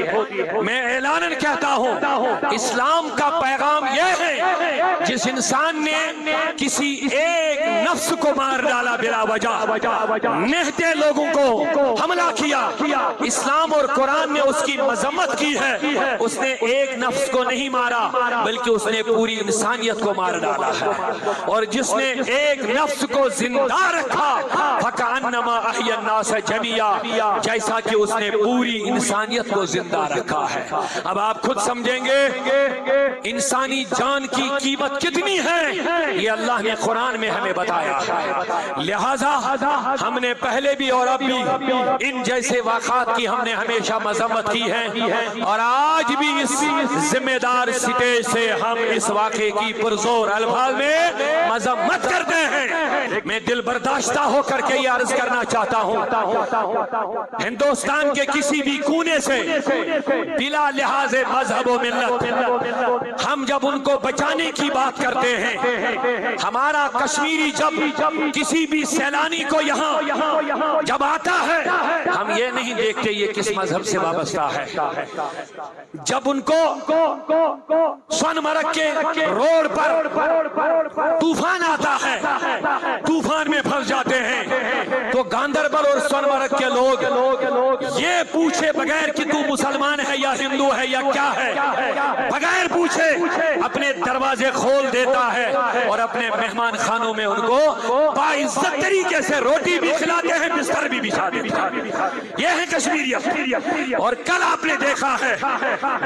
ہے۔ میں اعلاناً کہتا ہوں اسلام کا پیغام یہ ہے جس انسان نے کسی ایک نفس کو مار ڈالا بلا وجہ، نہتے لوگوں کو حملہ کیا، اسلام اور قرآن نے اس کی مذمت کی ہے۔ اس نے ایک نفس کو نہیں مارا بلکہ اس نے پوری انسانیت کو مار ڈالا ہے۔ اور جس نے ایک نفس کو زندہ رکھا فَكَأَنَّمَا أَحْيَا النَّاسَ جَمِيعًا، جیسا کہ اس نے پوری انسانیت کو زندہ رکھا ہے۔ اب آپ خود سمجھیں گے انسانی جان کی قیمت کتنی ہے، یہ اللہ نے قرآن میں ہمیں بتایا ہے۔ لہذا ہم نے پہلے بھی اور اب بھی ان جیسے واقعات کی ہم نے ہمیشہ مذمت کی ہے، اور آج بھی اس ذمہ دار سٹیج سے ہم اس واقعے کی پرزور الفاظ میں مذمت کرتے ہیں۔ میں دل برداشتہ ہو کر کے یہ عرض کرنا چاہتا ہوں ہندوستان کے کسی بھی کونے سے بلا لحاظ مذہب و ملت ہم جب ان کو بچانے کی بات کرتے ہیں، ہمارا کشمیری جب کسی بھی سیلانی کو یہاں جب آتا ہے ہم یہ نہیں دیکھتے یہ کس مذہب سے وابستہ ہے۔ جب ان کو سون مرگ کے روڈ پر طوفان آتا ہے، طوفان میں پھنس جاتے ہیں، تو گاندربل اور سون مرگ کے لوگ یہ پوچھے بغیر کہ تو مسلمان ہے یا ہندو ہے یا کیا ہے، بغیر پوچھے اپنے دروازے کھول دیتا ہے اور اپنے مہمان خانوں میں ان کو باعزت طریقے سے روٹی بھی کھلاتے ہیں، بستر بھی بچھا دیتے ہیں۔ یہ ہے کشمیریت۔ اور کل آپ نے دیکھا ہے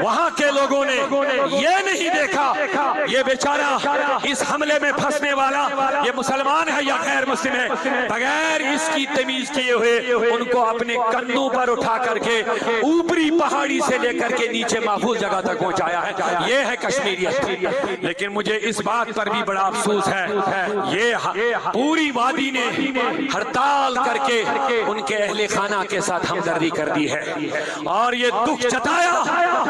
وہاں کے لوگوں نے یہ نہیں دیکھا یہ بیچارہ اس حملے میں پھنسنے والا یہ مسلمان ہے یا غیر مسلم ہے، بغیر اس کی تمیز کیے ہوئے ان کو اپنے کندھوں پر اٹھا کر کے اوپری پہاڑی سے لے کر کے نیچے محفوظ جگہ تک پہنچایا ہے۔ یہ ہے کشمیریت۔ لیکن مجھے اس بات پر بھی بڑا افسوس ہے یہ پوری وادی نے ہڑتال کر کے ان کے اہل خانہ کے ساتھ ہمدردی کر دی ہے، اور یہ دکھ جتایا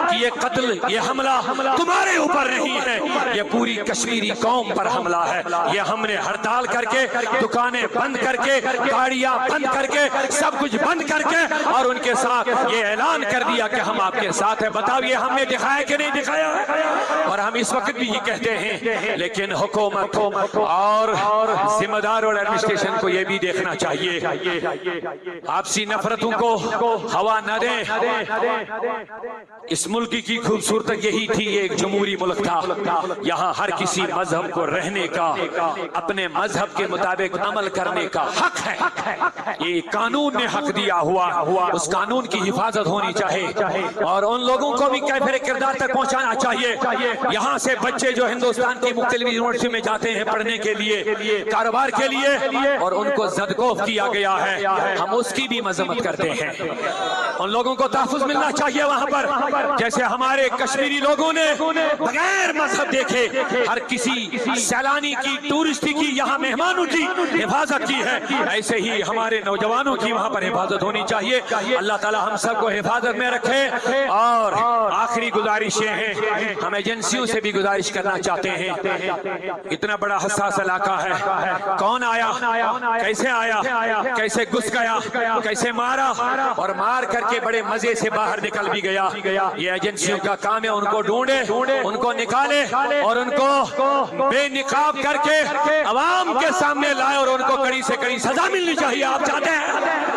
کہ یہ قتل یہ حملہ تمہارے اوپر نہیں ہے، یہ پوری کشمیری قوم پر حملہ ہے۔ یہ ہم نے ہڑتال کر کے دکانیں بند کر کے گاڑیاں بند کر کے سب کچھ بند کر کے اور ان کے ساتھ یہ اعلان کر دیا کہ ہم آپ کے ساتھ ہیں۔ بتاؤ یہ ہم نے دکھایا کہ نہیں دکھایا؟ اور ہم اس وقت بھی یہ کہتے ہیں، لیکن حکومت اور ذمہ دار اور ایڈمنسٹریشن کو یہ بھی دیکھنا چاہیے آپسی نفرتوں کو ہوا نہ دیں۔ اس ملک کی خوبصورتی یہی تھی، یہ ایک جمہوری ملک تھا، یہاں ہر کسی مذہب کو رہنے کا، اپنے مذہب کے مطابق عمل کرنے کا حق ہے۔ یہ قانون نے حق دیا ہوا، اس قانون کی حفاظت ہونی چاہیے اور ان لوگوں کو بھی کیفر کردار تک پہنچانا چاہیے۔ یہاں سے بچے جو ہندوستان کی مختلف یونیورسٹی میں جاتے ہیں پڑھنے کے لیے، کاروبار کے لیے، اور ان کو زدکوف کیا گیا ہے، ہم اس کی بھی مذمت کرتے ہیں۔ ان لوگوں کو تحفظ ملنا چاہیے وہاں پر، جیسے ہمارے کشمیری لوگوں نے بغیر مذہب دیکھے ہر کسی سیلانی کی، ٹورسٹی کی، یہاں مہمانوں کی حفاظت کی ہے، ایسے ہی ہمارے نوجوانوں کی وہاں پر حفاظت ہونی چاہیے۔ اللہ تعالی ہم سب کو حفاظت میں رکھے۔ اور آخری گزارش یہ ہے، ہم ایجنسیوں سے بھی گزارش کرنا چاہتے ہیں، اتنا بڑا حساس علاقہ ہے، کون آیا، کیسے آیا، کیسے گھس گیا، کیسے مارا، اور مار کر کے بڑے مزے سے باہر نکل بھی گیا، یہ ایجنسیوں کا کام ہے۔ ان کو ڈھونڈے، ان کو نکالے اور ان کو بے نقاب کر کے عوام کے سامنے لائے اور ان کو کڑی سے کڑی سزا ملنی چاہیے۔ آپ چاہتے ہیں